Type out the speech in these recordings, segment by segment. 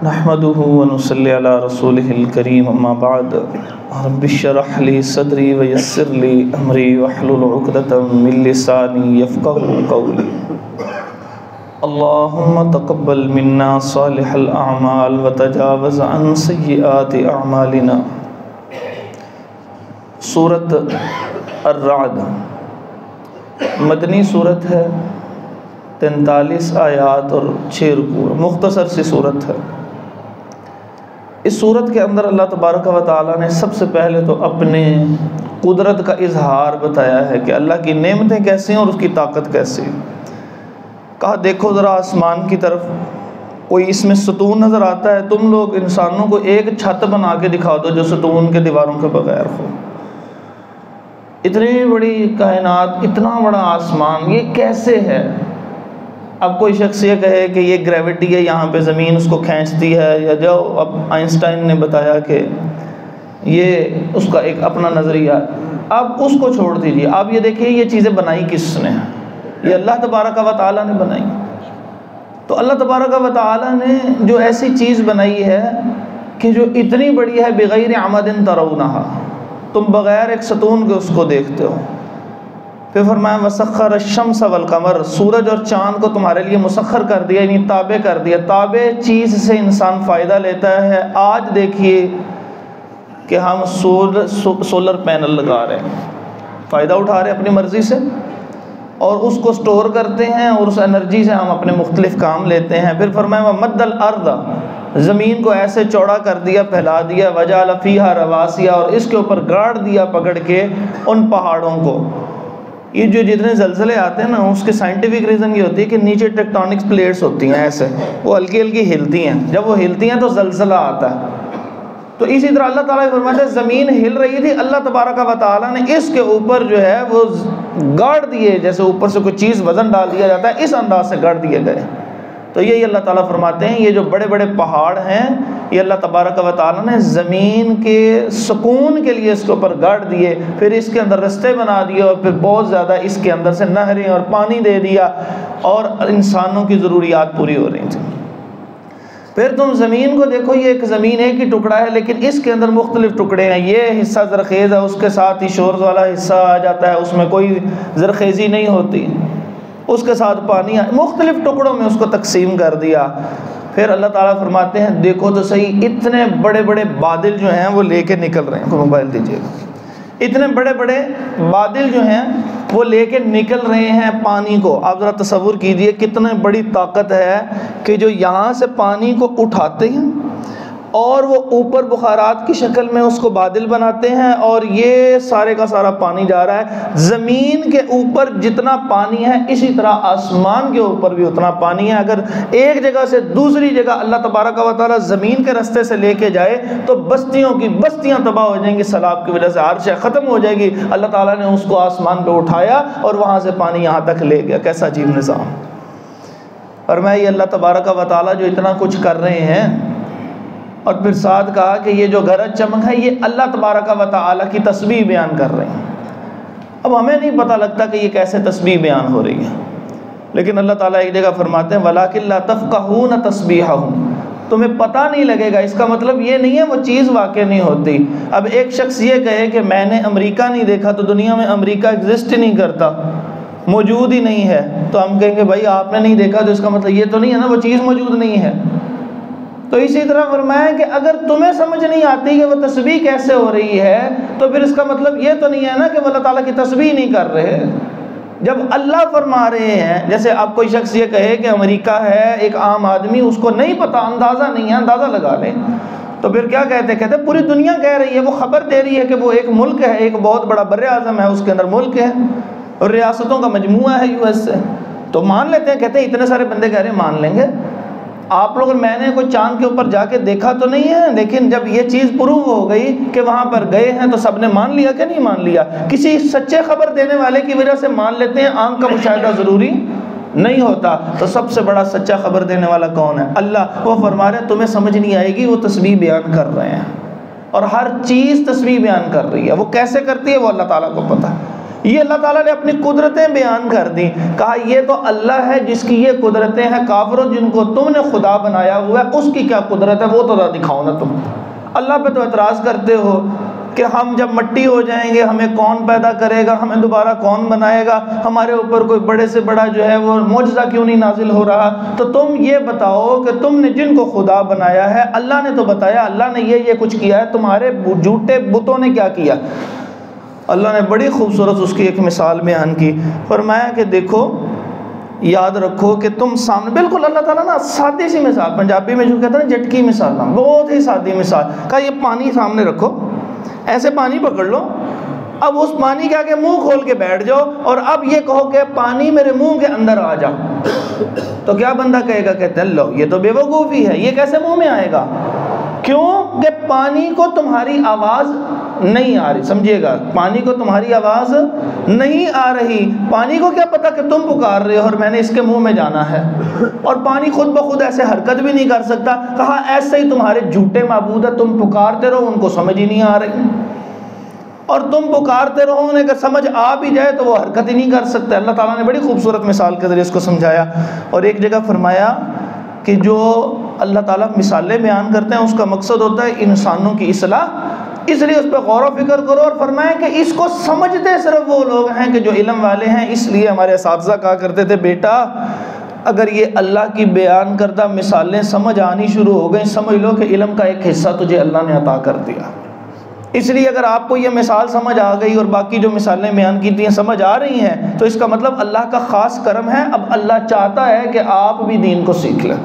نحمده ونصلي على رسوله الكريم اما بعد رب اشرح لي صدري ويسر لي امري واحلل عقدة من لساني يفقهوا قولي اللهم تقبل منا صالح الاعمال وتجاوز عن سيئات اعمالنا۔ سورۃ الرعد مدنی صورت ہے، 43 آیات اور 6 رکوع، مختصر سی صورت ہے۔ اس صورت کے اندر اللہ تبارک و تعالیٰ نے سب سے پہلے تو اپنے قدرت کا اظہار بتایا ہے کہ اللہ کی نعمتیں کیسی ہیں اور اس کی طاقت کیسی ہے۔ کہا دیکھو ذرا آسمان کی طرف، کوئی اس میں ستون نظر آتا ہے؟ تم لوگ انسانوں کو ایک چھت بنا کے دکھا دو جو ستون کے دیواروں کے بغیر ہو۔ اتنی بڑی کائنات، اتنا بڑا آسمان، یہ کیسے ہے؟ اب کوئی شخص یہ کہے کہ یہ گریوٹی ہے، یہاں پہ زمین اس کو کھینچتی ہے، یا جو اب آئنسٹائن نے بتایا کہ یہ اس کا ایک اپنا نظریہ، اب اس کو چھوڑ دیجیے۔ اب یہ دیکھیے یہ چیزیں بنائی کس نے ہیں؟ یہ اللہ تبارک و تعالیٰ نے بنائی۔ تو اللہ تبارک و تعالیٰ نے جو ایسی چیز بنائی ہے کہ جو اتنی بڑی ہے، بغیر عمد ترونہا، تم بغیر ایک ستون کے اس کو دیکھتے ہو۔ پھر فرمایا وسخر الشمس والقمر، سورج اور چاند کو تمہارے لیے مسخر کر دیا، یعنی تابع کر دیا۔ تابع چیز سے انسان فائدہ لیتا ہے۔ آج دیکھیے کہ ہم سولر پینل لگا رہے ہیں، فائدہ اٹھا رہے ہیں اپنی مرضی سے، اور اس کو سٹور کرتے ہیں اور اس انرجی سے ہم اپنے مختلف کام لیتے ہیں۔ پھر فرمایا ومد الارض، زمین کو ایسے چوڑا کر دیا، پھیلا دیا، وجعل فیہا رواسیا، اور اس کے اوپر گاڑ دیا پکڑ کے ان پہاڑوں کو۔ یہ جو جتنے زلزلے آتے ہیں نا، اس کے سائنٹیفک ریزن یہ ہوتی ہے کہ نیچے ٹیکٹونکس پلیٹس ہوتی ہیں، ایسے وہ ہلکی ہلکی ہلتی ہیں، جب وہ ہلتی ہیں تو زلزلہ آتا ہے۔ تو اسی طرح اللہ تعالیٰ فرماتے ہیں زمین ہل رہی تھی، اللہ تبارک و تعالیٰ نے اس کے اوپر جو ہے وہ گاڑ دیے، جیسے اوپر سے کوئی چیز وزن ڈال دیا جاتا ہے، اس انداز سے گاڑ دیے گئے۔ تو یہی اللہ تعالیٰ فرماتے ہیں یہ جو بڑے بڑے پہاڑ ہیں، یہ اللہ تبارک و تعالیٰ نے زمین کے سکون کے لیے اس کے اوپر گاڑ دیے، پھر اس کے اندر رستے بنا دیے، اور پھر بہت زیادہ اس کے اندر سے نہریں اور پانی دے دیا، اور انسانوں کی ضروریات پوری ہو رہی تھیں۔ پھر تم زمین کو دیکھو، یہ ایک زمین ایک ہی ٹکڑا ہے، لیکن اس کے اندر مختلف ٹکڑے ہیں۔ یہ حصہ زرخیز ہے، اس کے ساتھ ہی شورز والا حصہ آ جاتا ہے، اس میں کوئی زرخیزی نہیں ہوتی، اس کے ساتھ پانی، مختلف ٹکڑوں میں اس کو تقسیم کر دیا۔ پھر اللہ تعالیٰ فرماتے ہیں دیکھو تو صحیح، اتنے بڑے بڑے بادل جو ہیں وہ لے کے نکل رہے ہیں، موبائل دیجیے گا، اتنے بڑے بڑے بادل جو ہیں وہ لے کے نکل رہے ہیں پانی کو۔ آپ ذرا تصور کیجئے کتنے بڑی طاقت ہے کہ جو یہاں سے پانی کو اٹھاتے ہیں اور وہ اوپر بخارات کی شکل میں اس کو بادل بناتے ہیں، اور یہ سارے کا سارا پانی جا رہا ہے زمین کے اوپر۔ جتنا پانی ہے اسی طرح آسمان کے اوپر بھی اتنا پانی ہے۔ اگر ایک جگہ سے دوسری جگہ اللہ تبارک و تعالیٰ زمین کے رستے سے لے کے جائے تو بستیوں کی بستیاں تباہ ہو جائیں گی، سیلاب کی وجہ سے عرش ختم ہو جائے گی۔ اللہ تعالیٰ نے اس کو آسمان پہ اٹھایا اور وہاں سے پانی یہاں تک لے گیا۔ کیسا عجیب نظام! فرمایا یہ اللہ تبارک و تعالیٰ جو اتنا کچھ کر رہے ہیں، اور پھر ساتھ کہا کہ یہ جو گرج چمک ہے یہ اللہ تبارک و تعالیٰ کی تسبیح بیان کر رہے ہیں۔ اب ہمیں نہیں پتہ لگتا کہ یہ کیسے تسبیح بیان ہو رہی ہے، لیکن اللہ تعالیٰ ایک جگہ فرماتے ہیں وَلَٰكِن لَا تَفْقَهُونَ تَسْبِيحَهُمْ، تمہیں پتہ نہیں لگے گا۔ اس کا مطلب یہ نہیں ہے وہ چیز واقع نہیں ہوتی۔ اب ایک شخص یہ کہے کہ میں نے امریکہ نہیں دیکھا، تو دنیا میں امریکہ ایگزسٹ ہی نہیں کرتا، موجود ہی نہیں ہے، تو ہم کہیں گے بھائی آپ نے نہیں دیکھا، تو اس کا مطلب یہ تو نہیں ہے نا وہ چیز موجود نہیں ہے۔ تو اسی طرح فرمایا کہ اگر تمہیں سمجھ نہیں آتی کہ وہ تسبیح کیسے ہو رہی ہے، تو پھر اس کا مطلب یہ تو نہیں ہے نا کہ وہ اللہ تعالیٰ کی تسبیح نہیں کر رہے۔ جب اللہ فرما رہے ہیں، جیسے اب کوئی شخص یہ کہے کہ امریکہ ہے، ایک عام آدمی اس کو نہیں پتہ، اندازہ نہیں ہے، اندازہ لگا لیں، تو پھر کیا کہتے پوری دنیا کہہ رہی ہے، وہ خبر دے رہی ہے کہ وہ ایک ملک ہے، ایک بہت بڑا بر اعظم ہے، اس کے اندر ملک ہے اور ریاستوں کا مجموعہ ہے US سے، تو مان لیتے ہیں، کہتے ہیں اتنے سارے بندے کہہ رہے ہیں مان لیں گے۔ آپ لوگ، میں نے کوئی چاند کے اوپر جا کے دیکھا تو نہیں ہے، لیکن جب یہ چیز پروو ہو گئی کہ وہاں پر گئے ہیں تو سب نے مان لیا کہ نہیں مان لیا؟ کسی سچے خبر دینے والے کی وجہ سے مان لیتے ہیں، آنکھ کا مشاہدہ ضروری نہیں ہوتا۔ تو سب سے بڑا سچا خبر دینے والا کون ہے؟ اللہ۔ وہ فرما رہے ہیں تمہیں سمجھ نہیں آئے گی، وہ تسبیح بیان کر رہے ہیں، اور ہر چیز تسبیح بیان کر رہی ہے۔ وہ کیسے کرتی ہے وہ اللہ تعالیٰ کو پتہ ہے۔ یہ اللہ تعالیٰ نے اپنی قدرتیں بیان کر دیں، کہا یہ تو اللہ ہے جس کی یہ قدرتیں ہیں، کافروں جن کو تم نے خدا بنایا ہوا ہے اس کی کیا قدرت ہے وہ تو دکھاؤ نا تم۔ اللہ پہ تو اعتراض کرتے ہو کہ ہم جب مٹی ہو جائیں گے ہمیں کون پیدا کرے گا، ہمیں دوبارہ کون بنائے گا، ہمارے اوپر کوئی بڑے سے بڑا جو ہے وہ معجزہ کیوں نہیں نازل ہو رہا؟ تو تم یہ بتاؤ کہ تم نے جن کو خدا بنایا ہے، اللہ نے تو بتایا اللہ نے یہ کچھ کیا ہے، تمہارے جھوٹے بتوں نے کیا کیا؟ اللہ نے بڑی خوبصورت اس کی ایک مثال بیان کی، فرمایا کہ دیکھو یاد رکھو کہ تم سامنے، بالکل اللہ تعالیٰ نا سادی سی مثال، پنجابی میں جو کہتے ہیں نا جھٹکی مثال، بہت ہی سادی مثال، کہا یہ پانی سامنے رکھو، ایسے پانی پکڑ لو، اب اس پانی کے آگے منہ کھول کے بیٹھ جاؤ اور اب یہ کہو کہ پانی میرے منہ کے اندر آ جا، تو کیا بندہ کہے گا؟ کہتے ہیں لو یہ تو بے وقوفی ہے، یہ کیسے منہ میں آئے گا؟ کیوں کہ پانی کو تمہاری آواز نہیں آ رہی، سمجھیے گا، پانی کو تمہاری آواز نہیں آ رہی، پانی کو کیا پتا کہ تم پکار رہے ہو اور میں نے اس کے منہ میں جانا ہے، اور پانی خود بخود ایسے حرکت بھی نہیں کر سکتا۔ کہا ایسے ہی تمہارے جھوٹے معبود ہیں، تم پکارتے رہو ان کو سمجھ ہی نہیں آ رہی، اور تم پکارتے رہو انہیں کہ سمجھ آ بھی جائے تو وہ حرکت ہی نہیں کر سکتے۔ اللہ تعالیٰ نے بڑی خوبصورت مثال کے ذریعے اس کو سمجھایا، اور ایک جگہ فرمایا کہ جو اللہ تعالیٰ مثالیں بیان کرتے ہیں اس کا مقصد ہوتا ہے انسانوں کی اصلاح، اس لیے اس پہ غور و فکر کرو، اور فرمایا کہ اس کو سمجھتے صرف وہ لوگ ہیں کہ جو علم والے ہیں۔ اس لیے ہمارے اساتذہ کہا کرتے تھے بیٹا اگر یہ اللہ کی بیان کردہ مثالیں سمجھ آنی شروع ہو گئیں، سمجھ لو کہ علم کا ایک حصہ تجھے اللہ نے عطا کر دیا۔ اس لیے اگر آپ کو یہ مثال سمجھ آ گئی اور باقی جو مثالیں بیان کی تھیں سمجھ آ رہی ہیں تو اس کا مطلب اللہ کا خاص کرم ہے، اب اللہ چاہتا ہے کہ آپ بھی دین کو سیکھ لیں،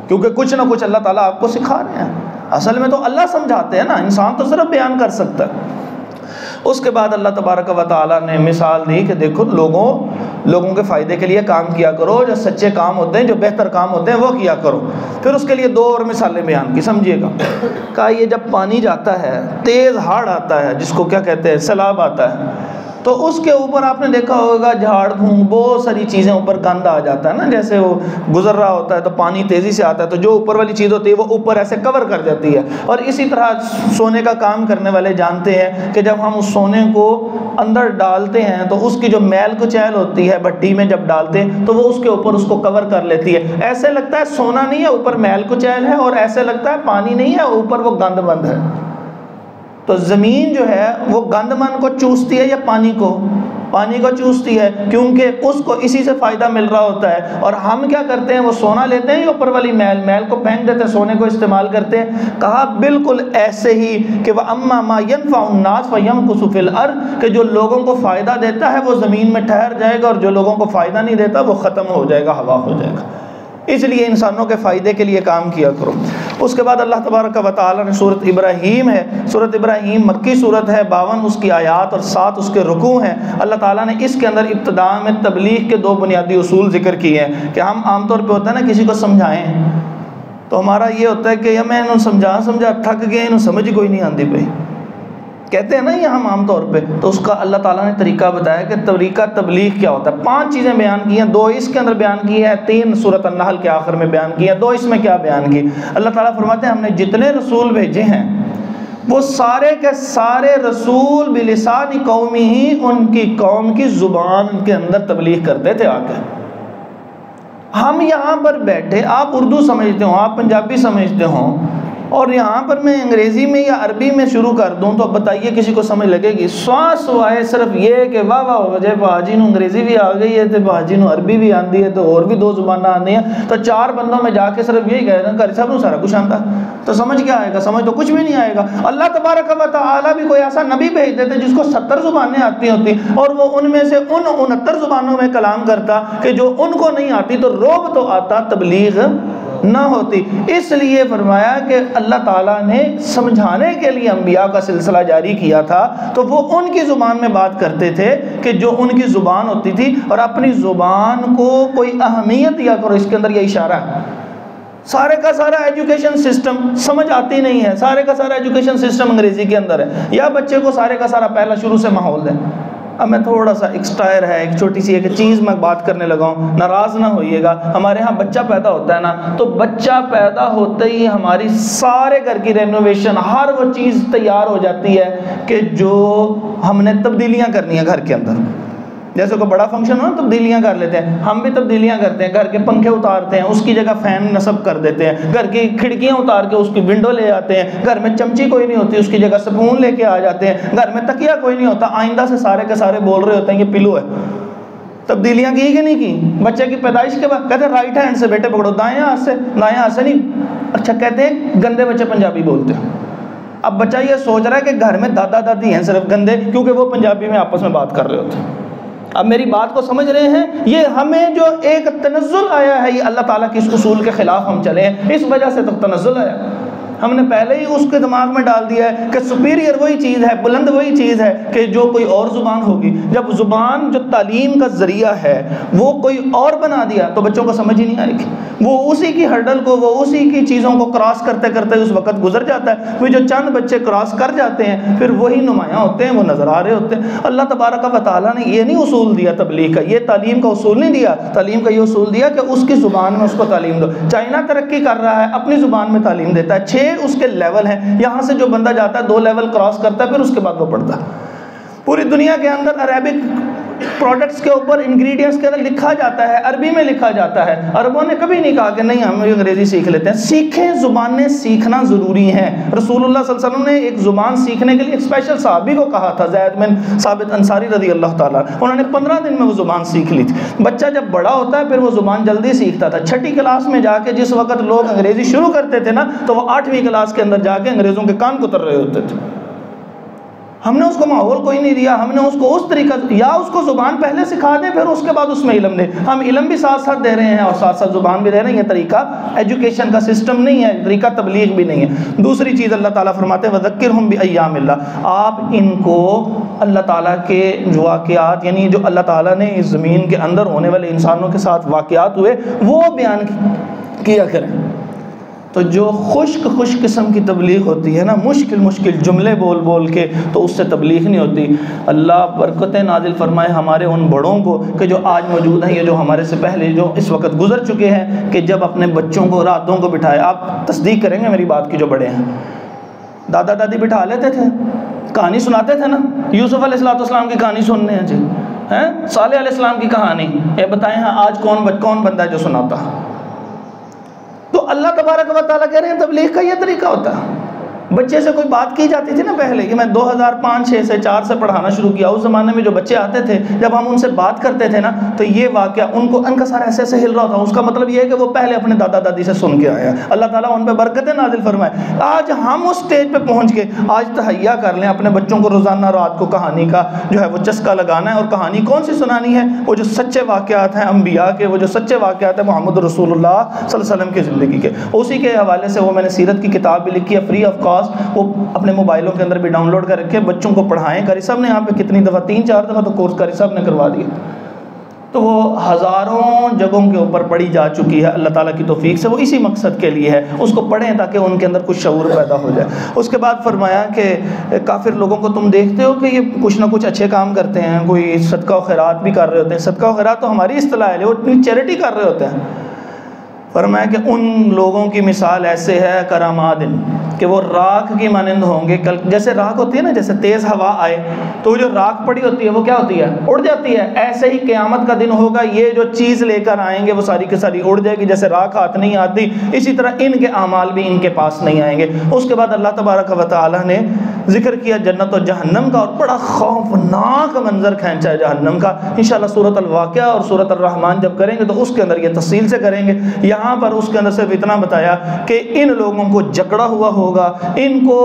کیونکہ کچھ نہ کچھ اللہ تعالیٰ آپ کو سکھا رہے ہیں۔ اصل میں تو اللہ سمجھاتے ہیں نا، انسان تو صرف بیان کر سکتا ہے۔ اس کے بعد اللہ تبارک و تعالیٰ نے مثال دی کہ دیکھو لوگوں کے فائدے کے لیے کام کیا کرو، جو سچے کام ہوتے ہیں، جو بہتر کام ہوتے ہیں وہ کیا کرو۔ پھر اس کے لیے 2 اور مثالیں بیان کی، سمجھیے گا۔ کہا یہ جب پانی جاتا ہے، تیز ہاڑ آتا ہے جس کو کیا کہتے ہیں سیلاب آتا ہے، تو اس کے اوپر آپ نے دیکھا ہوگا جھاڑ پھونک بہت ساری چیزیں اوپر گند آ جاتا ہے نا، جیسے وہ گزر رہا ہوتا ہے تو پانی تیزی سے آتا ہے تو جو اوپر والی چیز ہوتی ہے وہ اوپر ایسے کور کر جاتی ہے، اور اسی طرح سونے کا کام کرنے والے جانتے ہیں کہ جب ہم اس سونے کو اندر ڈالتے ہیں تو اس کی جو میل کچیل ہوتی ہے بھٹی میں جب ڈالتے ہیں تو وہ اس کے اوپر اس کو کور کر لیتی ہے، ایسے لگتا ہے سونا نہیں ہے اوپر میل کچیل ہے، اور ایسے لگتا ہے پانی نہیں ہے اوپر وہ گند بند ہے۔ تو زمین جو ہے وہ گند من کو چوستی ہے یا پانی کو چوستی ہے، کیونکہ اس کو اسی سے فائدہ مل رہا ہوتا ہے، اور ہم کیا کرتے ہیں وہ سونا لیتے ہیں یا اوپر والی میل کو پھینک دیتے ہیں، سونے کو استعمال کرتے ہیں۔ کہا بالکل ایسے ہی کہ وَأَمَّا مَا يَنْفَعُ النَّاسَ فَيَمْكُثُ فِي الْأَرْضِ، کہ جو لوگوں کو فائدہ دیتا ہے وہ زمین میں ٹھہر جائے گا، اور جو لوگوں کو فائدہ نہیں دیتا وہ ختم ہو جائے گا، ہوا ہو جائے گا۔ اس لیے انسانوں کے فائدے کے لیے کام کیا کرو۔ اس کے بعد اللہ تبارک و تعالیٰ نے سورۃ ابراہیم ہے، سورۃ ابراہیم مکی سورت ہے، 52 اس کی آیات اور 7 اس کے رکوع ہیں۔ اللہ تعالیٰ نے اس کے اندر ابتداء میں تبلیغ کے 2 بنیادی اصول ذکر کیے ہیں کہ ہم عام طور پہ ہوتا ہے نا کسی کو سمجھائیں تو ہمارا یہ ہوتا ہے کہ میں انہوں سمجھا تھک گئے، انہوں سمجھ کوئی نہیں آتی پئی، کہتے ہیں نا یہ ہم عام طور پہ، تو اس کا اللہ تعالیٰ نے طریقہ بتایا کہ طریقہ تبلیغ کیا ہوتا ہے۔ 5 چیزیں بیان کی ہیں، 2 اس کے اندر بیان کی ہیں، 3 سورۃ النحل کے آخر میں بیان کی ہیں، 2 اس میں کیا بیان کی۔ اللہ تعالیٰ فرماتے ہیں ہم نے جتنے رسول بھیجے ہیں وہ سارے کے سارے رسول بلسان قومی ہی ان کی قوم کی زبان کے اندر تبلیغ کرتے تھے۔ آ کے ہم یہاں پر بیٹھے، آپ اردو سمجھتے ہوں، آپ پنجابی سمجھتے ہوں، اور یہاں پر میں انگریزی میں یا عربی میں شروع کر دوں تو اب بتائیے کسی کو سمجھ لگے گی؟ سوائے صرف یہ کہ واہ واہ ہو جائے بھاجی نو انگریزی بھی آ گئی ہے تو بھاجی نو عربی بھی آتی ہے تو اور بھی 2 زبانیں آتی ہیں، تو 4 بندوں میں جا کے صرف یہی کہہ رہے ہیں کہ سب نو سارا کچھ آتا تو سمجھ کیا آئے گا؟ سمجھ تو کچھ بھی نہیں آئے گا۔ اللہ تبارک و تعالیٰ بھی کوئی ایسا نبی بھیج دیتے جس کو 70 زبانیں آتی ہوتی اور وہ ان میں سے 69 زبانوں میں کلام کرتا کہ جو ان کو نہیں آتی، تو روب تو آتا، تبلیغ نہ ہوتی۔ اس لیے فرمایا کہ اللہ تعالیٰ نے سمجھانے کے لیے انبیاء کا سلسلہ جاری کیا تھا، تو وہ ان کی زبان میں بات کرتے تھے کہ جو ان کی زبان ہوتی تھی، اور اپنی زبان کو کوئی اہمیت دیا کرو۔ اس کے اندر یہ اشارہ ہے، سارے کا سارا ایجوکیشن سسٹم سمجھ آتی نہیں ہے، سارے کا سارا ایجوکیشن سسٹم انگریزی کے اندر ہے، یا بچے کو سارے کا سارا پہلا شروع سے ماحول دیں۔ اب میں تھوڑا سا ایکسٹائر ہے، ایک چھوٹی سی ایک چیز میں بات کرنے لگا ہوں، ناراض نہ ہوئیے گا۔ ہمارے ہاں بچہ پیدا ہوتا ہے نا، تو بچہ پیدا ہوتے ہی ہماری سارے گھر کی رینوویشن، ہر وہ چیز تیار ہو جاتی ہے کہ جو ہم نے تبدیلیاں کرنی ہیں گھر کے اندر۔ جیسے کوئی بڑا فنکشن ہو تبدیلیاں کر لیتے ہیں، ہم بھی تبدیلیاں کرتے ہیں، گھر کے پنکھے اتارتے ہیں، اس کی جگہ فین نصب کر دیتے ہیں، گھر کی کھڑکیاں اتار کے اس کی ونڈو لے آتے ہیں، گھر میں چمچی کوئی نہیں ہوتی اس کی جگہ سپون لے کے آ جاتے ہیں، گھر میں تکیہ کوئی نہیں ہوتا، آئندہ سے سارے کے سارے بول رہے ہوتے ہیں یہ پلو ہے۔ تبدیلیاں کی کہ نہیں کی؟ بچے کی پیدائش کے بعد کہتے ہیں رائٹ ہینڈ سے بیٹے پکڑو، دائیں ہاتھ سے، دائیں ہاتھ سے نہیں۔ اچھا کہتے ہیں گندے بچے پنجابی بولتے ہیں۔ اب بچہ یہ سوچ رہا ہے کہ گھر میں دادا دادی ہیں صرف گندے، کیونکہ وہ پنجابی میں آپس میں بات کر رہے ہوتے ہیں۔ اب میری بات کو سمجھ رہے ہیں؟ یہ ہمیں جو ایک تنزل آیا ہے، یہ اللہ تعالیٰ کے اس اصول کے خلاف ہم چلے ہیں، اس وجہ سے تو تنزل آیا۔ ہم نے پہلے ہی اس کے دماغ میں ڈال دیا ہے کہ سپیریئر وہی چیز ہے، بلند وہی چیز ہے کہ جو کوئی اور زبان ہوگی۔ جب زبان جو تعلیم کا ذریعہ ہے وہ کوئی اور بنا دیا تو بچوں کو سمجھ ہی نہیں آئے گی، وہ اسی کی ہرڈل کو، وہ اسی کی چیزوں کو کراس کرتے کرتے اس وقت گزر جاتا ہے۔ وہ جو چند بچے کراس کر جاتے ہیں پھر وہی نمایاں ہوتے ہیں، وہ نظر آ رہے ہوتے ہیں۔ اللہ تبارک و تعالیٰ نے یہ نہیں اصول دیا تبلیغ کا، یہ تعلیم کا اصول نہیں دیا، تعلیم کا یہ اصول دیا کہ اس کی زبان میں اس کو تعلیم دو۔ چائنا ترقی کر رہا ہے، اپنی زبان میں تعلیم دیتا ہے، 6 اس کے لیول ہیں، یہاں سے جو بندہ جاتا ہے 2 لیول کراس کرتا ہے پھر اس کے بعد وہ پڑھتا ہے۔ پوری دنیا کے اندر عربک پروڈکٹس کے اوپر انگریڈینٹس کے اندر لکھا جاتا ہے، عربی میں لکھا جاتا ہے۔ عربوں نے کبھی نہیں کہا کہ نہیں ہم انگریزی سیکھ لیتے ہیں، سیکھیں، زبانیں سیکھنا ضروری ہے۔ رسول اللہ صلی اللہ علیہ وسلم نے ایک زبان سیکھنے کے لیے ایک اسپیشل صحابی کو کہا تھا، زید بن ثابت انصاری رضی اللہ تعالیٰ، انہوں نے 15 دن میں وہ زبان سیکھ لی تھی۔ بچہ جب بڑا ہوتا ہے پھر وہ زبان جلدی سیکھتا تھا۔ 6ٹھی کلاس میں جا کے جس وقت لوگ انگریزی شروع کرتے تھے نا تو وہ 8ویں کلاس کے اندر جا کے انگریزوں کے کان کتر رہے ہوتے تھے۔ ہم نے اس کو ماحول کوئی نہیں دیا، ہم نے اس کو اس طریقہ، یا اس کو زبان پہلے سکھا دیں پھر اس کے بعد اس میں علم دیں۔ ہم علم بھی ساتھ ساتھ دے رہے ہیں اور ساتھ ساتھ زبان بھی دے رہے ہیں، یہ طریقہ ایجوکیشن کا سسٹم نہیں ہے، طریقہ تبلیغ بھی نہیں ہے۔ دوسری چیز اللہ تعالیٰ فرماتے ہیں وَذَكِّرْهُمْ بِأَيَّامِ اللَّهِ، آپ ان کو اللہ تعالیٰ کے واقعات، یعنی جو اللہ تعالیٰ نے اس زمین کے اندر ہونے والے انسانوں کے ساتھ واقعات ہوئے وہ بیان کیا کریں۔ تو جو خشک قسم کی تبلیغ ہوتی ہے نا، مشکل جملے بول بول کے، تو اس سے تبلیغ نہیں ہوتی۔ اللہ برکتیں نازل فرمائے ہمارے ان بڑوں کو کہ جو آج موجود ہیں، یہ جو ہمارے سے پہلے جو اس وقت گزر چکے ہیں، کہ جب اپنے بچوں کو راتوں کو بٹھائے، آپ تصدیق کریں گے میری بات کی، جو بڑے ہیں دادا دادی بٹھا لیتے تھے، کہانی سناتے تھے نا، یوسف علیہ السلام کی کہانی سننے ہیں جی، صالح علیہ السلام کی کہانی، یہ بتائیں ہاں آج کون بندہ ہے جو سناتا؟ تو اللہ تبارک و تعالیٰ کہہ رہے ہیں تبلیغ کا یہ طریقہ ہوتا ہے۔ بچے سے کوئی بات کی جاتی تھی نا پہلے، کہ میں 2005 6 سے 4 سے پڑھانا شروع کیا، اس زمانے میں جو بچے آتے تھے جب ہم ان سے بات کرتے تھے نا تو یہ واقعہ ان کا سارا ایسے ہل رہا تھا، اس کا مطلب یہ ہے کہ وہ پہلے اپنے دادا دادی سے سن کے آیا۔ اللہ تعالیٰ ان پہ برکتیں نازل فرمائے۔ آج ہم اس سٹیج پہ پہنچ گئے، آج تہیا کر لیں اپنے بچوں کو روزانہ رات کو کہانی کا جو ہے وہ چسکا لگانا ہے، اور کہانی کون سی سنانی ہے؟ وہ جو سچے واقعات ہیں انبیاء کے، وہ جو سچے واقعات ہیں محمد رسول اللہ صلی اللہ علیہ وسلم کی زندگی کے، اسی کے حوالے سے وہ میں نے سیرت کی کتاب بھی لکھی ہے فری آف کاسٹ، وہ اپنے موبائلوں کے اندر بھی ڈاؤن لوڈ کر رکھے، بچوں کو پڑھائیں۔ قاری صاحب نے یہاں پہ کتنی دفعہ 3-4 دفعہ تو کورس قاری صاحب نے کروا دیا، تو وہ ہزاروں جگہوں کے اوپر پڑھی جا چکی ہے اللہ تعالیٰ کی توفیق سے۔ وہ اسی مقصد کے لیے ہے، اس کو پڑھیں تاکہ ان کے اندر کچھ شعور پیدا ہو جائے۔ اس کے بعد فرمایا کہ کافر لوگوں کو تم دیکھتے ہو کہ یہ کچھ نہ کچھ اچھے کام کرتے ہیں، کوئی صدقہ و خیرات بھی کر رہے ہوتے ہیں۔ صدقہ و خیرات تو ہماری اصطلاح ہے، وہ اتنی چیریٹی کر رہے ہوتے ہیں۔ فرمایا کہ ان لوگوں کی مثال ایسے ہے کرامادن، کہ وہ راکھ کی مانند ہوں گے۔ جیسے راکھ ہوتی ہے نا، جیسے تیز ہوا آئے تو وہ جو راکھ پڑی ہوتی ہے وہ کیا ہوتی ہے؟ اڑ جاتی ہے۔ ایسے ہی قیامت کا دن ہوگا، یہ جو چیز لے کر آئیں گے وہ ساری کی ساری اڑ جائے گی، جیسے راکھ ہاتھ نہیں آتی، اسی طرح ان کے اعمال بھی ان کے پاس نہیں آئیں گے۔ اس کے بعد اللہ تبارک و تعالیٰ نے ذکر کیا جنت و جہنم کا، اور بڑا خوفناک منظر کھینچا ہے جہنم کا۔ انشاءاللہ سورۃ الواقعہ اور سورۃ الرحمن جب کریں گے تو اس کے اندر یہ تفصیل سے کریں گے۔ یہاں پر اس کے اندر صرف اتنا بتایا کہ ان لوگوں کو جکڑا ہوا ہوگا، ان کو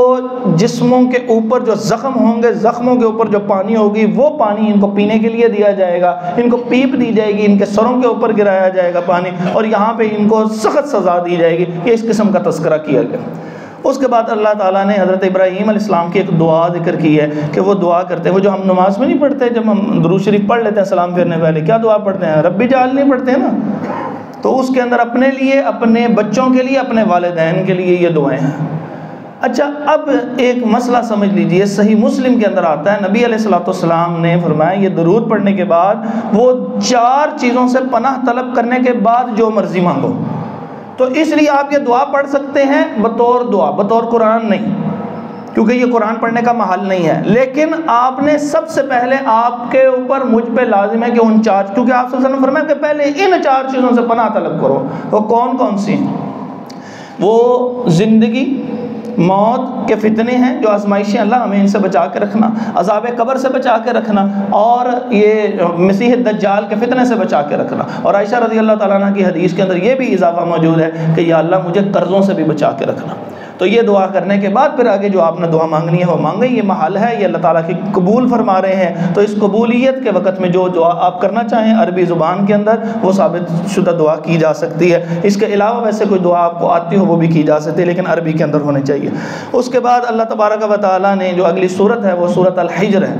جسموں کے اوپر جو زخم ہوں گے، زخموں کے اوپر جو پانی ہوگی وہ پانی ان کو پینے کے لیے دیا جائے گا، ان کو پیپ دی جائے گی، ان کے سروں کے اوپر گرایا جائے گا پانی، اور یہاں پہ ان کو سخت سزا دی جائے گی۔ یہ اس قسم کا تذکرہ کیا گیا۔ اس کے بعد اللہ تعالیٰ نے حضرت ابراہیم علیہ السلام کی ایک دعا ذکر کی ہے کہ وہ دعا کرتے ہیں، وہ جو ہم نماز میں نہیں پڑھتے، جب ہم درود شریف پڑھ لیتے ہیں سلام پھیرنے پہلے کیا دعا پڑھتے ہیں؟ ربی جعلنی پڑھتے ہیں نا، تو اس کے اندر اپنے لیے، اپنے بچوں کے لیے، اپنے والدین کے لیے یہ دعائیں ہیں۔ اچھا اب ایک مسئلہ سمجھ لیجئے، صحیح مسلم کے اندر آتا ہے، نبی علیہ السلام نے فرمایا یہ درود پڑھنے کے بعد وہ 4 چیزوں سے پناہ طلب کرنے کے بعد جو مرضی مانگو۔ تو اس لیے آپ یہ دعا پڑھ سکتے ہیں بطور دعا، بطور قرآن نہیں، کیونکہ یہ قرآن پڑھنے کا محل نہیں ہے، لیکن آپ نے سب سے پہلے آپ کے اوپر مجھ پہ لازم ہے کہ ان چار، کیونکہ آپ صلی اللہ علیہ وسلم فرمایا کہ پہلے ان چار چیزوں سے پناہ طلب کرو. وہ کون کون سی ہیں؟ وہ زندگی، موت کے فتنے ہیں جو آزمائشیں، اللہ ہمیں ان سے بچا کے رکھنا، عذاب قبر سے بچا کے رکھنا، اور یہ مسیح دجال کے فتنے سے بچا کے رکھنا. اور عائشہ رضی اللہ تعالیٰ عنہ کی حدیث کے اندر یہ بھی اضافہ موجود ہے کہ یا اللہ مجھے قرضوں سے بھی بچا کے رکھنا. تو یہ دعا کرنے کے بعد پھر آگے جو آپ نے دعا مانگنی ہے وہ مانگیں. یہ محل ہے، یہ اللہ تعالیٰ کی قبول فرما رہے ہیں. تو اس قبولیت کے وقت میں جو دعا آپ کرنا چاہیں عربی زبان کے اندر وہ ثابت شدہ دعا کی جا سکتی ہے. اس کے علاوہ ویسے کوئی دعا آپ کو آتی ہو وہ بھی کی جا سکتی ہے، لیکن عربی کے اندر ہونے چاہیے. اس کے بعد اللہ تبارک و تعالیٰ نے جو اگلی صورت ہے وہ صورت الحجر ہے.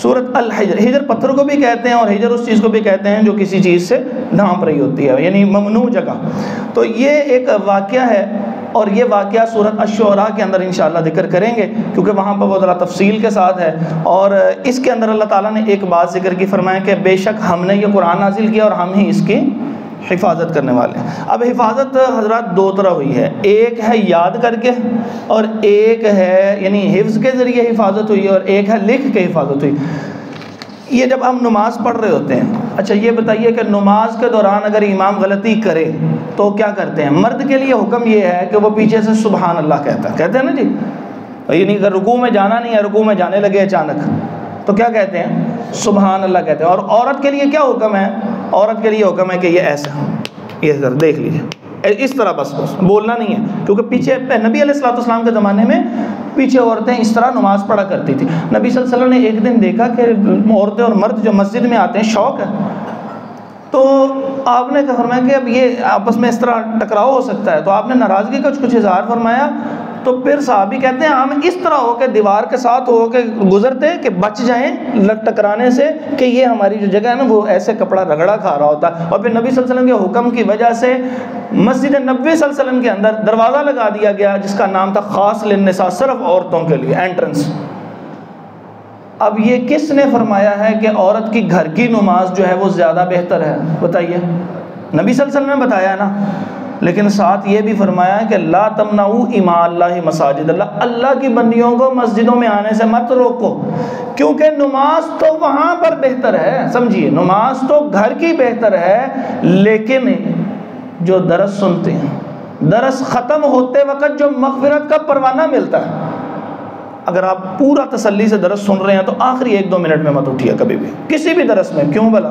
صورت الحجر، ہجر پتھر کو بھی کہتے ہیں اور ہجر اس چیز کو بھی کہتے ہیں جو کسی چیز سے ڈھانپ رہی ہوتی ہے، یعنی ممنوع جگہ. تو یہ ایک واقعہ ہے، اور یہ واقعہ سورۃ الشعراء کے اندر انشاءاللہ ذکر کریں گے کیونکہ وہاں پر بہت ذرا تفصیل کے ساتھ ہے. اور اس کے اندر اللہ تعالیٰ نے ایک بات ذکر کی، فرمایا کہ بے شک ہم نے یہ قرآن نازل کیا اور ہم ہی اس کی حفاظت کرنے والے ہیں. اب حفاظت حضرات دو طرح ہوئی ہے، ایک ہے یاد کر کے اور ایک ہے یعنی حفظ کے ذریعے حفاظت ہوئی اور ایک ہے لکھ کے حفاظت ہوئی. یہ جب ہم نماز پڑھ رہے ہوتے ہیں، اچھا یہ بتائیے کہ نماز کے دوران اگر امام غلطی کرے تو کیا کرتے ہیں؟ مرد کے لیے حکم یہ ہے کہ وہ پیچھے سے سبحان اللہ کہتے ہیں نا جی، یعنی اگر رکوع میں جانا نہیں ہے، رکوع میں جانے لگے اچانک تو کیا کہتے ہیں؟ سبحان اللہ کہتے ہیں. اور عورت کے لیے کیا حکم ہے؟ عورت کے لیے حکم ہے کہ یہ ایسا، یہ ذرا دیکھ لیجیے اس طرح، بس بولنا نہیں ہے. کیونکہ پیچھے نبی علیہ الصلوۃ والسلام کے زمانے میں پیچھے عورتیں اس طرح نماز پڑھا کرتی تھی. نبی صلی اللہ علیہ وسلم نے ایک دن دیکھا کہ عورتیں اور مرد جو مسجد میں آتے ہیں شوق ہے، تو آپ نے فرمایا کہ اب یہ آپس میں اس طرح ٹکراؤ ہو سکتا ہے. تو آپ نے ناراضگی کا کچھ اظہار فرمایا. تو پھر صحابی کہتے ہیں ہم اس طرح ہو کے دیوار کے ساتھ ہو کے گزرتے کہ بچ جائیں ٹکرانے سے، کہ یہ ہماری جو جگہ ہے نا وہ ایسے کپڑا رگڑا کھا رہا ہوتا. اور پھر نبی صلی اللہ علیہ وسلم کے حکم کی وجہ سے مسجد نبوی صلی اللہ علیہ وسلم کے اندر دروازہ لگا دیا گیا جس کا نام تھا خاص للنساء، صرف عورتوں کے لیے انٹرنس. اب یہ کس نے فرمایا ہے کہ عورت کی گھر کی نماز جو ہے وہ زیادہ بہتر ہے؟ بتائیے. نبی صلی اللہ علیہ وسلم نے بتایا نا، لیکن ساتھ یہ بھی فرمایا کہ لا تمنعوا اماء اللہ مساجد اللہ، اللہ کی بندیوں کو مسجدوں میں آنے سے مت روکو، کیونکہ نماز تو وہاں پر بہتر ہے. سمجھیے، نماز تو گھر کی بہتر ہے، لیکن جو درس سنتے ہیں، درس ختم ہوتے وقت جو مغفرت کا پروانہ ملتا ہے، اگر آپ پورا تسلی سے درس سن رہے ہیں تو آخری 1-2 منٹ میں مت اٹھیے کبھی بھی کسی بھی درس میں. کیوں بھلا؟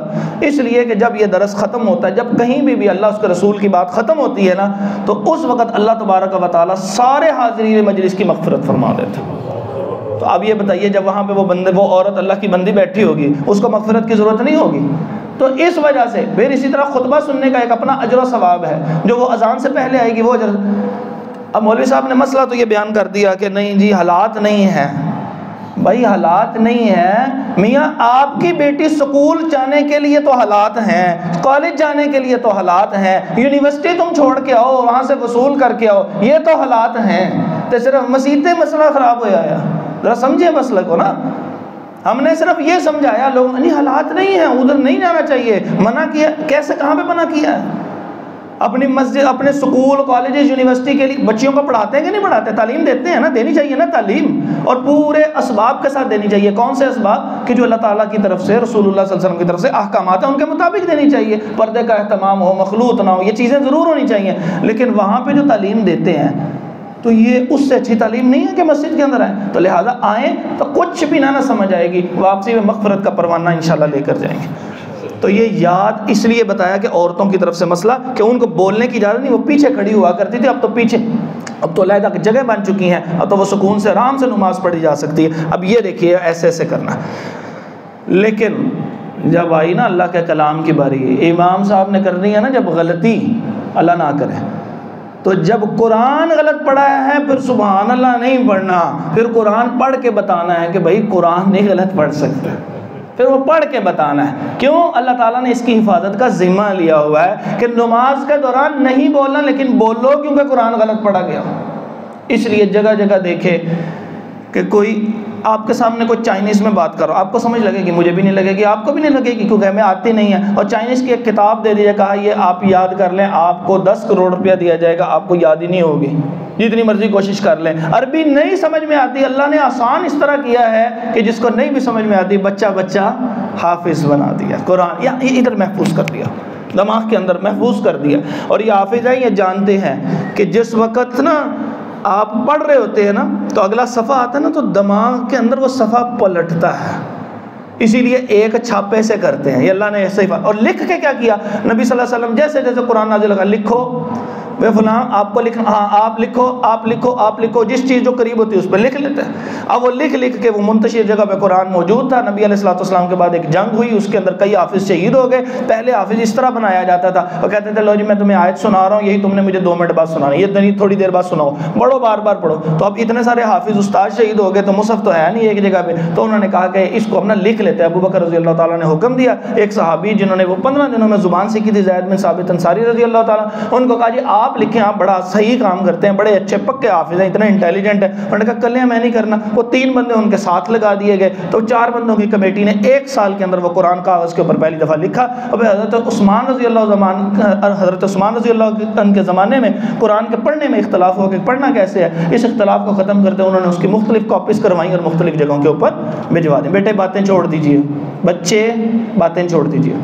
اس لیے کہ جب یہ درس ختم ہوتا ہے، جب کہیں بھی اللہ اس کے رسول کی بات ختم ہوتی ہے نا، تو اس وقت اللہ تبارک و تعالیٰ سارے حاضرین مجلس کی مغفرت فرما دیتے ہیں. تو اب یہ بتائیے جب وہاں پہ وہ عورت اللہ کی بندی بیٹھی ہوگی، اس کو مغفرت کی ضرورت نہیں ہوگی؟ تو اس وجہ سے پھر اسی طرح خطبہ سننے کا ایک اپنا اجر و ثواب ہے جو وہ اذان سے پہلے آئے گی، وہ اجر. اب مولوی صاحب نے مسئلہ تو یہ بیان کر دیا کہ نہیں جی حالات نہیں ہیں. بھائی حالات نہیں ہیں میاں، آپ کی بیٹی سکول جانے کے لیے تو حالات ہیں، کالج جانے کے لیے تو حالات ہیں، یونیورسٹی تم چھوڑ کے آؤ وہاں سے وصول کر کے آؤ، یہ تو حالات ہیں. تو صرف مسیحتے مسئلہ خراب ہو جایا، ذرا سمجھے مسئلہ کو نا. ہم نے صرف یہ سمجھایا لوگ نہیں حالات نہیں ہیں، ادھر نہیں جانا چاہیے، منع کیا. کیسے، کہاں پہ منع کیا ہے؟ اپنی مسجد، اپنے سکول، کالجز، یونیورسٹی کے لیے بچیوں کو پڑھاتے ہیں کہ نہیں پڑھاتے؟ تعلیم دیتے ہیں نا، دینی چاہیے نا تعلیم، اور پورے اسباب کے ساتھ دینی چاہیے. کون سے اسباب؟ کہ جو اللہ تعالیٰ کی طرف سے، رسول اللہ صلی اللہ علیہ وسلم کی طرف سے احکامات ہیں ان کے مطابق دینی چاہیے. پردے کا اہتمام ہو، مخلوط نہ ہو، یہ چیزیں ضرور ہونی چاہیے. لیکن وہاں پہ جو تعلیم دیتے ہیں تو یہ اس سے اچھی تعلیم نہیں ہے کہ مسجد کے اندر آئیں. تو لہٰذا آئیں تو کچھ بھی نہ سمجھ آئے گی، واپسی میں مغفرت کا پروانہ انشاءاللہ لے کر جائیں گے. تو یہ یاد اس لیے بتایا کہ عورتوں کی طرف سے مسئلہ کہ ان کو بولنے کی اجازت نہیں، وہ پیچھے کھڑی ہوا کرتی تھی، اب تو پیچھے، اب تو علیحدہ جگہ بن چکی ہیں، اب تو وہ سکون سے آرام سے نماز پڑھی جا سکتی ہے. اب یہ دیکھیے ایسے ایسے کرنا. لیکن جب آئی نا اللہ کے کلام کی باری، امام صاحب نے کرنی ہے نا جب غلطی، اللہ نہ کرے، تو جب قرآن غلط پڑھا ہے پھر سبحان اللہ نہیں پڑھنا، پھر قرآن پڑھ کے بتانا ہے کہ بھائی قرآن نہیں غلط پڑھ سکتے، پھر وہ پڑھ کے بتانا ہے. کیوں؟ اللہ تعالیٰ نے اس کی حفاظت کا ذمہ لیا ہوا ہے کہ نماز کے دوران نہیں بولنا، لیکن بولو کیونکہ قرآن غلط پڑھا گیا. اس لیے جگہ جگہ دیکھے کہ کوئی آپ کے سامنے کوئی چائنیز میں بات کرو، آپ کو سمجھ لگے گی، مجھے بھی نہیں لگے گی، آپ کو بھی نہیں لگے گی، کیونکہ ہمیں آتی نہیں ہے. اور چائنیز کی ایک کتاب دے دیجیے، کہا یہ آپ یاد کر لیں، آپ کو 10 کروڑ روپیہ دیا جائے گا، آپ کو یاد ہی نہیں ہوگی جتنی مرضی کوشش کر لیں. عربی نہیں سمجھ میں آتی، اللہ نے آسان اس طرح کیا ہے کہ جس کو نہیں بھی سمجھ میں آتی بچہ حافظ بنا دیا قرآن، یا ادھر محفوظ کر دیا، دماغ کے اندر محفوظ کر دیا. اور یہ حافظ ہیں، یہ جانتے ہیں کہ جس وقت نا آپ پڑھ رہے ہوتے ہیں نا تو اگلا صفحہ آتا ہے نا تو دماغ کے اندر وہ صفحہ پلٹتا ہے، اسی لیے ایک چھاپے سے کرتے ہیں. یہ اللہ نے ایسے ہی اور لکھ کے کیا کیا، نبی صلی اللہ علیہ وسلم جیسے جیسے قرآن نازل ہوگا لکھو بے فلاں، آپ کو لکھنا، ہاں آپ لکھو آپ لکھو آپ لکھو، جس چیز جو قریب ہوتی ہے اس پہ لکھ لیتے ہیں. اب وہ لکھ کے وہ منتشر جگہ پہ قرآن موجود تھا. نبی علیہ الصلوۃ والسلام کے بعد ایک جنگ ہوئی، اس کے اندر کئی حافظ شہید ہو گئے. پہلے حافظ اس طرح بنایا جاتا تھا، وہ کہتے تھے لو جی میں تمہیں آیت سنا رہا ہوں، یہی تم نے مجھے 2 منٹ بعد سنانا، یہ تھوڑی دیر بعد سناؤ، پڑھو بار بار پڑھو. تو اب اتنے سارے حافظ استاد شہید ہو گئے تو مصحف تو ہے نہیں ایک جگہ پہ، تو انہوں نے کہا کہ اس کو اپنا لکھ لیتے ہیں. ابو بکر رضی اللہ تعالیٰ نے حکم دیا، ایک صحابی جنہوں نے وہ 15 دنوں میں زبان سیکھی تھی، زید بن ثابت انصاری رضی اللہ تعالیٰ، ان کو کہا جی آپ لکھیں، آپ بڑا صحیح کام کرتے ہیں، بڑے اچھے پکے حافظ ہیں، اتنے انٹیلیجنٹ ہیں. انہوں نے کہا کلیاں میں نہیں کرنا. وہ 3 بندے ان کے ساتھ لگا دیے گئے، تو 4 بندوں کی کمیٹی نے 1 سال کے اندر وہ قرآن کاغذ کے اوپر پہلی دفعہ لکھا. اور حضرت عثمان رضی اللہ عنہ کے زمانے میں قرآن کے پڑھنے میں اختلاف ہو کہ پڑھنا کیسے ہے. اس اختلاف کو ختم کرتے انہوں نے اس کی مختلف کاپیز کروائیں اور مختلف جگہوں کے اوپر بھجوا دیں. بیٹے باتیں چھوڑ دیجئے، بچے باتیں چھوڑ دیجئے.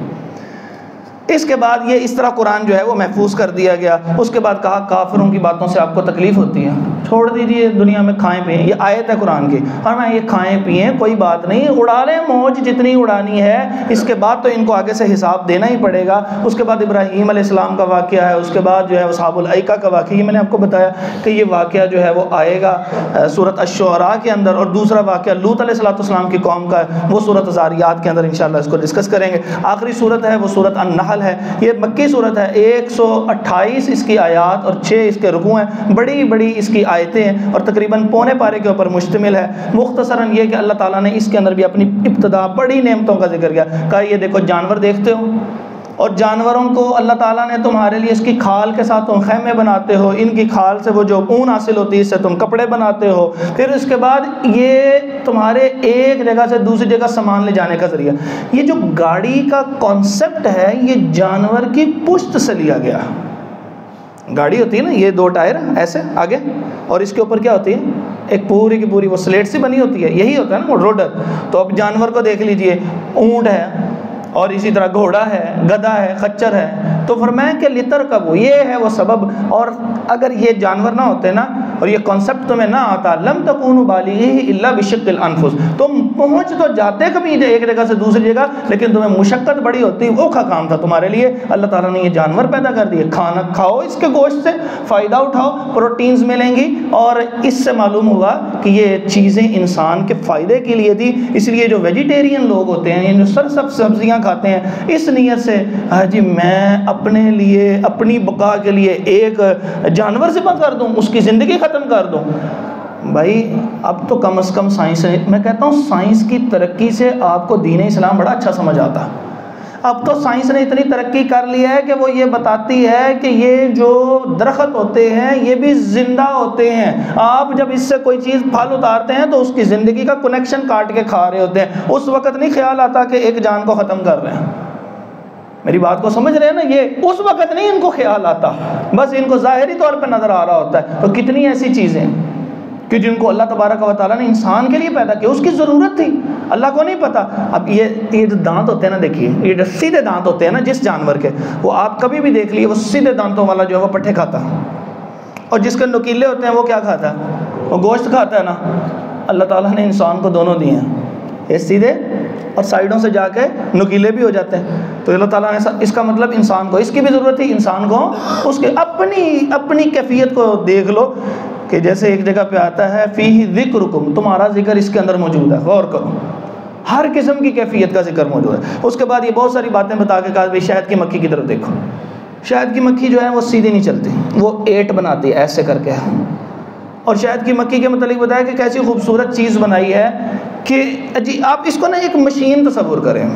اس کے بعد یہ اس طرح قرآن جو ہے وہ محفوظ کر دیا گیا. اس کے بعد کہا کافروں کی باتوں سے آپ کو تکلیف ہوتی ہے، چھوڑ دیجئے، دنیا میں کھائیں پئیں. یہ آیت ہے قرآن کی، اور میں یہ کھائیں پئیں کوئی بات نہیں، اڑا لیں موج جتنی اڑانی ہے، اس کے بعد تو ان کو آگے سے حساب دینا ہی پڑے گا. اس کے بعد ابراہیم علیہ السلام کا واقعہ ہے، اس کے بعد جو ہے اصحاب الایکہ کا واقعہ. یہ میں نے آپ کو بتایا کہ یہ واقعہ جو ہے وہ آئے گا سورۃ الشعراء کے اندر، اور دوسرا واقعہ لوط علیہ السلام کی قوم کا ہے، وہ سورۃ الذاریات کے اندر انشاءاللہ اس کو ڈسکس کریں گے. آخری سورت ہے وہ سورۃ النحل ہے. یہ مکی صورت ہے، 128 اس کی آیات اور 6 اس کے رکوع ہیں، بڑی بڑی اس کی آیتیں ہیں، اور تقریباً پونے پارے کے اوپر مشتمل ہے. مختصراً یہ کہ اللہ تعالیٰ نے اس کے اندر بھی اپنی ابتدا بڑی نعمتوں کا ذکر کیا. کہا یہ دیکھو جانور دیکھتے ہو، اور جانوروں کو اللہ تعالیٰ نے تمہارے لیے اس کی کھال کے ساتھ تم خیمے بناتے ہو، ان کی کھال سے وہ جو اون حاصل ہوتی ہے اس سے تم کپڑے بناتے ہو. پھر اس کے بعد یہ تمہارے ایک جگہ سے دوسری جگہ سامان لے جانے کا ذریعہ. یہ جو گاڑی کا کانسیپٹ ہے یہ جانور کی پشت سے لیا گیا. گاڑی ہوتی ہے نا، یہ 2 ٹائر ایسے آگے، اور اس کے اوپر کیا ہوتی ہے، ایک پوری کی پوری وہ سلیٹ سے بنی ہوتی ہے، یہی ہوتا ہے نا وہ روڈر. تو اب جانور کو دیکھ لیجئے، اونٹ ہے، اور اسی طرح گھوڑا ہے، گدھا ہے، خچر ہے. تو فرمایا کہ لترکبوا، یہ ہے وہ سبب. اور اگر یہ جانور نہ ہوتے نا اور یہ کانسیپٹ تمہیں نہ آتا، لم تکونوا بالغیہ الا بشق الانفس، تم پہنچ تو جاتے کبھی ایک جگہ سے دوسری جگہ، لیکن تمہیں مشقت بڑی ہوتی، اوکھا کام تھا تمہارے لیے. اللہ تعالیٰ نے یہ جانور پیدا کر دیے، کھانا کھاؤ، اس کے گوشت سے فائدہ اٹھاؤ، پروٹینز ملیں گی. اور اس سے معلوم ہوا کہ یہ چیزیں انسان کے فائدے کے لیے تھی. اس لیے جو ویجیٹیرین لوگ ہوتے ہیں، جو سرسبز سبزیاں کھاتے ہیں، اس نیت سے جی میں اپنے لیے اپنی بقا کے لیے ایک جانور ذبح کر دوں، اس کی زندگی ختم کر دوں. بھائی اب تو کم از کم سائنس، میں کہتا ہوں سائنس کی ترقی سے آپ کو دین اسلام بڑا اچھا سمجھ آتا. اب تو سائنس نے اتنی ترقی کر لی ہے کہ وہ یہ بتاتی ہے کہ یہ جو درخت ہوتے ہیں یہ بھی زندہ ہوتے ہیں. آپ جب اس سے کوئی چیز پھل اتارتے ہیں تو اس کی زندگی کا کنیکشن کاٹ کے کھا رہے ہوتے ہیں. اس وقت نہیں خیال آتا کہ ایک جان کو ختم کر رہے ہیں. میری بات کو سمجھ رہے ہیں نا؟ یہ اس وقت نہیں ان کو خیال آتا، بس ان کو ظاہری طور پہ نظر آ رہا ہوتا ہے. تو کتنی ایسی چیزیں کہ جن کو اللہ تبارک و تعالیٰ نے انسان کے لیے پیدا کیا، اس کی ضرورت تھی، اللہ کو نہیں پتا. اب یہ جو دانت ہوتے ہیں نا، دیکھیے یہ جو سیدھے دانت ہوتے ہیں نا جس جانور کے، وہ آپ کبھی بھی دیکھ لیے وہ سیدھے دانتوں والا جو ہے وہ پٹھے کھاتا ہے، اور جس کے نکیلے ہوتے ہیں وہ کیا کھاتا ہے، وہ گوشت کھاتا ہے نا. اللہ تعالیٰ نے انسان کو دونوں دیے ہیں، یہ سیدھے اور سائیڈوں سے جا کے نکیلے بھی ہو جاتے ہیں. تو اللہ تعالیٰ نے اس کا مطلب انسان کو اس کی بھی ضرورت تھی، انسان کو اس کے اپنی کیفیت کو دیکھ لو کہ جیسے ایک جگہ پہ آتا ہے فیہ ذکرکم، تمہارا ذکر اس کے اندر موجود ہے. غور کرو، ہر قسم کی کیفیت کا ذکر موجود ہے. اس کے بعد یہ بہت ساری باتیں بتا کے کہا بھائی شہد کی مکھی کی طرف دیکھو. شہد کی مکھی جو ہے وہ سیدھی نہیں چلتی، وہ ایٹ بناتی ہے ایسے کر کے. اور شہد کی مکھی کے متعلق بتایا کہ کیسی خوبصورت چیز بنائی ہے کہ جی آپ اس کو نا ایک مشین تصور کریں.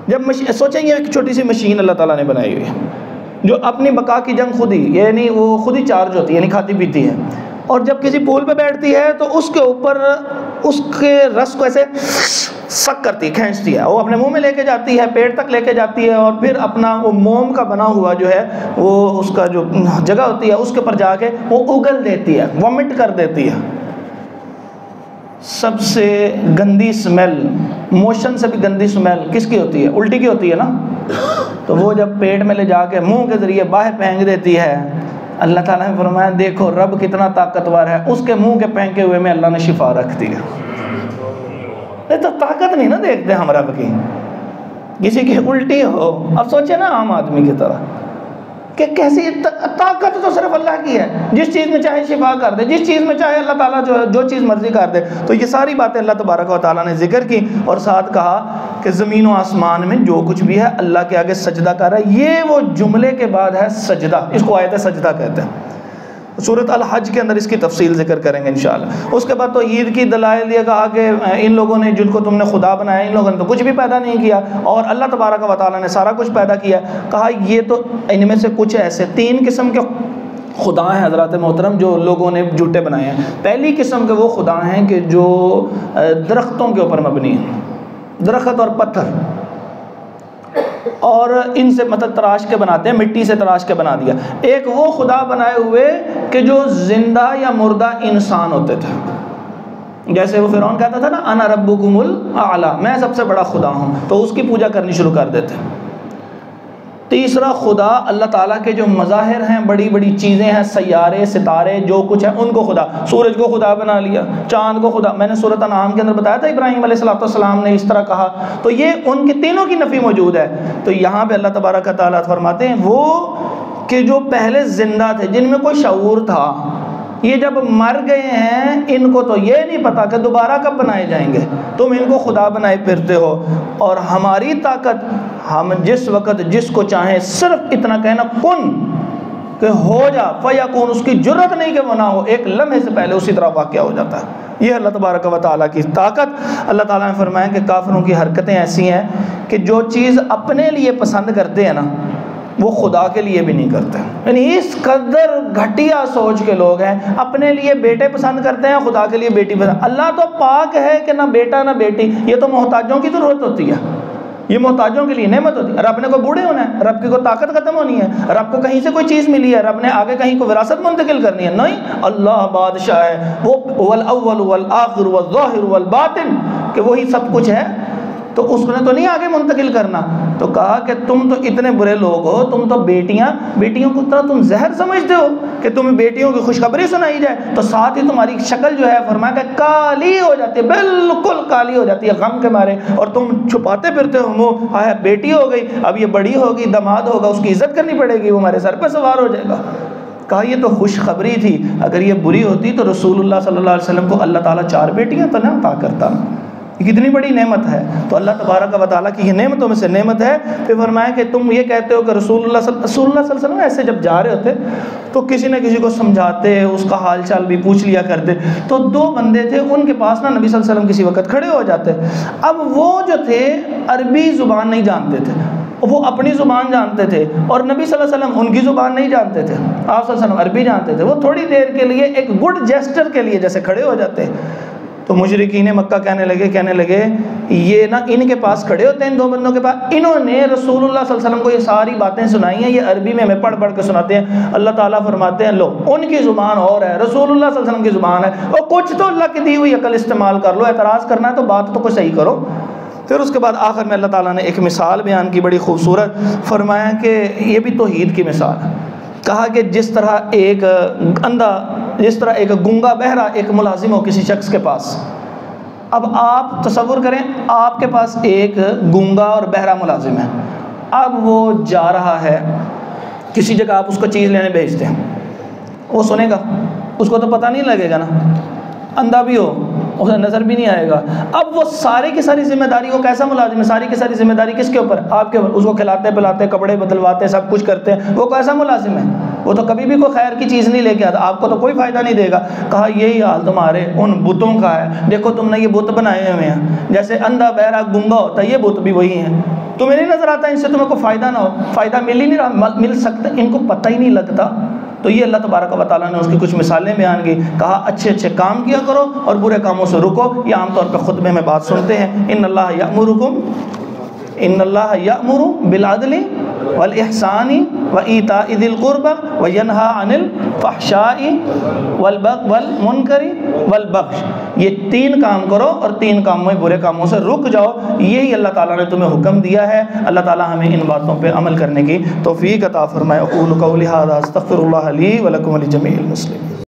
جب سوچیں گے ایک چھوٹی سی مشین اللہ تعالیٰ نے بنائی ہوئی ہے جو اپنی بقا کی جنگ خود ہی، یعنی وہ خود ہی چارج ہوتی ہے، یعنی کھاتی پیتی ہے. اور جب کسی پول پہ بیٹھتی ہے تو اس کے اوپر اس کے رس کو ایسے سک کرتی، کھینچتی ہے، وہ اپنے منہ میں لے کے جاتی ہے، پیٹ تک لے کے جاتی ہے، اور پھر اپنا وہ موم کا بنا ہوا جو ہے وہ اس کا جو جگہ ہوتی ہے اس کے اوپر جا کے وہ اگل دیتی ہے، ومٹ کر دیتی ہے۔ سب سے گندی سمیل، موشن سے بھی گندی سمیل کس کی ہوتی ہے؟ الٹی کی ہوتی ہے نا۔ تو وہ جب پیٹ میں لے جا کے منہ کے ذریعے باہر پھینک دیتی ہے، اللہ تعالیٰ نے فرمایا دیکھو رب کتنا طاقتور ہے، اس کے منہ کے پھینکے ہوئے میں اللہ نے شفا رکھ دی ہے۔ نہیں تو طاقت نہیں نا دیکھتے ہم رب کی، کسی کی الٹی ہو، اب سوچے نا عام آدمی کی طرح کہ کیسی طاقت تو صرف اللہ کی ہے، جس چیز میں چاہے شفا کر دے، جس چیز میں چاہے اللہ تعالیٰ جو چیز مرضی کر دے۔ تو یہ ساری باتیں اللہ تبارک و تعالیٰ نے ذکر کی، اور ساتھ کہا کہ زمین و آسمان میں جو کچھ بھی ہے اللہ کے آگے سجدہ کر رہا ہے۔ یہ وہ جملے کے بعد ہے سجدہ، اس کو آیت سجدہ کہتے ہیں۔ سورۃ الحج کے اندر اس کی تفصیل ذکر کریں گے انشاءاللہ۔ اس کے بعد تو عید کی دلائل یہ کہا کہ ان لوگوں نے جن کو تم نے خدا بنایا، ان لوگوں نے تو کچھ بھی پیدا نہیں کیا، اور اللہ تبارک و تعالیٰ نے سارا کچھ پیدا کیا۔ کہا یہ تو ان میں سے کچھ ایسے 3 قسم کے خدا ہیں حضرات محترم جو لوگوں نے جھوٹے بنائے ہیں۔ پہلی قسم کے وہ خدا ہیں کہ جو درختوں کے اوپر مبنی ہیں، درخت اور پتھر، اور ان سے مطلب تراش کے بناتے ہیں، مٹی سے تراش کے بنا دیا۔ ایک وہ خدا بنائے ہوئے کہ جو زندہ یا مردہ انسان ہوتے تھے، جیسے وہ فرعون کہتا تھا نا انا ربکم الاعلی، میں سب سے بڑا خدا ہوں، تو اس کی پوجا کرنی شروع کر دیتے۔ تیسرا خدا اللہ تعالیٰ کے جو مظاہر ہیں، بڑی بڑی چیزیں ہیں، سیارے ستارے جو کچھ ہے ان کو خدا، سورج کو خدا بنا لیا، چاند کو خدا۔ میں نے سورۃ انعام کے اندر بتایا تھا ابراہیم علیہ السلام نے اس طرح کہا، تو یہ ان کے تینوں کی نفی موجود ہے۔ تو یہاں پہ اللہ تبارک تعالیٰ فرماتے ہیں وہ کہ جو پہلے زندہ تھے، جن میں کوئی شعور تھا، یہ جب مر گئے ہیں ان کو تو یہ نہیں پتا کہ دوبارہ کب بنائے جائیں گے، تم ان کو خدا بنائے پھرتے ہو۔ اور ہماری طاقت، ہم جس وقت جس کو چاہیں صرف اتنا کہنا کن کہ ہو جا فیکون، اس کی جرت نہیں کہ وہ نہ ہو، ایک لمحے سے پہلے اسی طرح واقعہ ہو جاتا ہے۔ یہ اللہ تبارک و تعالیٰ کی طاقت۔ اللہ تعالیٰ نے فرمایا کہ کافروں کی حرکتیں ایسی ہیں کہ جو چیز اپنے لیے پسند کرتے ہیں نا وہ خدا کے لیے بھی نہیں کرتے، یعنی اس قدر گھٹیا سوچ کے لوگ ہیں، اپنے لیے بیٹے پسند کرتے ہیں، خدا کے لیے بیٹی پسند۔ اللہ تو پاک ہے کہ نہ بیٹا نہ بیٹی، یہ تو محتاجوں کی ضرورت ہوتی ہے، یہ محتاجوں کے لیے نعمت ہوتی ہے۔ رب نے کوئی بوڑھے ہونا ہے، رب کی کوئی طاقت ختم ہونی ہے، رب کو کہیں سے کوئی چیز ملی ہے، رب نے آگے کہیں کوئی وراثت منتقل کرنی ہے؟ نہیں، اللہ بادشاہ ہے، وہ الاول والآخر والظاہر والباطن، کہ وہی سب کچھ ہے، تو اس نے تو نہیں آگے منتقل کرنا۔ تو کہا کہ تم تو اتنے برے لوگ ہو، تم تو بیٹیوں کو طرح تم زہر سمجھتے ہو کہ تمہیں بیٹیوں کی خوشخبری سنائی جائے، تو ساتھ ہی تمہاری شکل جو ہے فرمایا کہ کالی ہو جاتی ہے، بالکل کالی ہو جاتی ہے غم کے مارے، اور تم چھپاتے پھرتے ہو منہ، آیا بیٹی ہو گئی، اب یہ بڑی ہوگی، داماد ہوگا، اس کی عزت کرنی پڑے گی، وہ ہمارے سر پہ سوار ہو جائے گا۔ کہا یہ تو خوشخبری تھی، اگر یہ بری ہوتی تو رسول اللہ صلی اللہ علیہ وسلم کو اللہ تعالیٰ 4 بیٹیاں تو نہ عطا کرتا، یہ کتنی بڑی نعمت ہے۔ تو اللہ تبارک و تعالیٰ کی یہ نعمتوں میں سے نعمت ہے۔ پھر فرمایا کہ تم یہ کہتے ہو کہ رسول اللہ صلی اللہ علیہ وسلم ایسے جب جا رہے ہوتے تو کسی نہ کسی کو سمجھاتے، اس کا حال چال بھی پوچھ لیا کرتے، تو 2 بندے تھے ان کے پاس نا نبی صلی اللہ علیہ وسلم کسی وقت کھڑے ہو جاتے۔ اب وہ جو تھے عربی زبان نہیں جانتے تھے، وہ اپنی زبان جانتے تھے، اور نبی صلی اللہ علیہ وسلم ان کی زبان نہیں جانتے تھے، آپ صلی اللہ علیہ وسلم عربی جانتے تھے۔ وہ تھوڑی دیر کے لیے ایک گڈ جیسٹر کے لیے جیسے کھڑے ہو جاتے، تو مشرکین مکہ کہنے لگے یہ نا ان کے پاس کھڑے ہوتے ہیں، ان 2 بندوں کے پاس، انہوں نے رسول اللہ صلی اللہ علیہ وسلم کو یہ ساری باتیں سنائی ہیں، یہ عربی میں ہمیں پڑھ کے سناتے ہیں۔ اللہ تعالیٰ فرماتے ہیں لو ان کی زبان اور ہے، رسول اللہ صلی اللہ علیہ وسلم کی زبان ہے، اور کچھ تو اللہ کی دی ہوئی عقل استعمال کر لو، اعتراض کرنا ہے تو بات تو کوئی صحیح کرو۔ پھر اس کے بعد آخر میں اللہ تعالیٰ نے ایک مثال بیان کی بڑی خوبصورت، فرمایا کہ یہ بھی توحید کی مثال ہے۔ کہا کہ جس طرح ایک اندھا، جس طرح ایک گونگا بہرا ایک ملازم ہو کسی شخص کے پاس، اب آپ تصور کریں آپ کے پاس ایک گونگا اور بہرا ملازم ہے، اب وہ جا رہا ہے کسی جگہ، آپ اس کو چیز لینے بھیجتے ہیں، وہ سنے گا؟ اس کو تو پتہ نہیں لگے گا نا، اندھا بھی ہو اسے نظر بھی نہیں آئے گا۔ اب وہ ساری کی ساری ذمہ داری، وہ کیسا ملازم ہے، ساری کی ساری ذمہ داری کس کے اوپر؟ آپ کے اوپر۔ اس کو کھلاتے پلاتے، کپڑے بدلواتے، سب کچھ کرتے ہیں، وہ کیسا ملازم ہے؟ وہ تو کبھی بھی کوئی خیر کی چیز نہیں لے کے آتا، آپ کو تو کوئی فائدہ نہیں دے گا۔ کہا یہی حال تمہارے ان بتوں کا ہے، دیکھو تم نے یہ بت بنائے ہوئے ہیں، جیسے اندھا بہرا گنگا ہوتا ہے، یہ بت بھی وہی ہیں، تمہیں نہیں نظر آتا ان سے تمہیں کوئی فائدہ نہ ہو، فائدہ مل ہی نہیں رہا، مل سکتا، ان کو پتہ ہی نہیں لگتا تو یہ اللہ تبارک و تعالیٰ نے اس کی کچھ مثالیں بیان کی، کہا اچھے اچھے کام کیا کرو اور برے کاموں سے رکو۔ یہ عام طور پہ خطبے میں بات سنتے ہیں، ان اللہ یأمر بالعدل والاحسان وایتاء ذی القربى وینہی عن الفحشاء والمنکر والبغی۔ یہ 3 کام کرو اور 3 کاموں میں برے کاموں سے رک جاؤ، یہی اللہ تعالیٰ نے تمہیں حکم دیا ہے۔ اللہ تعالیٰ ہمیں ان باتوں پہ عمل کرنے کی توفیق عطا فرمائے۔ اقول قولی ھذا استغفر اللہ لی ولکم ولجمیع المسلمین۔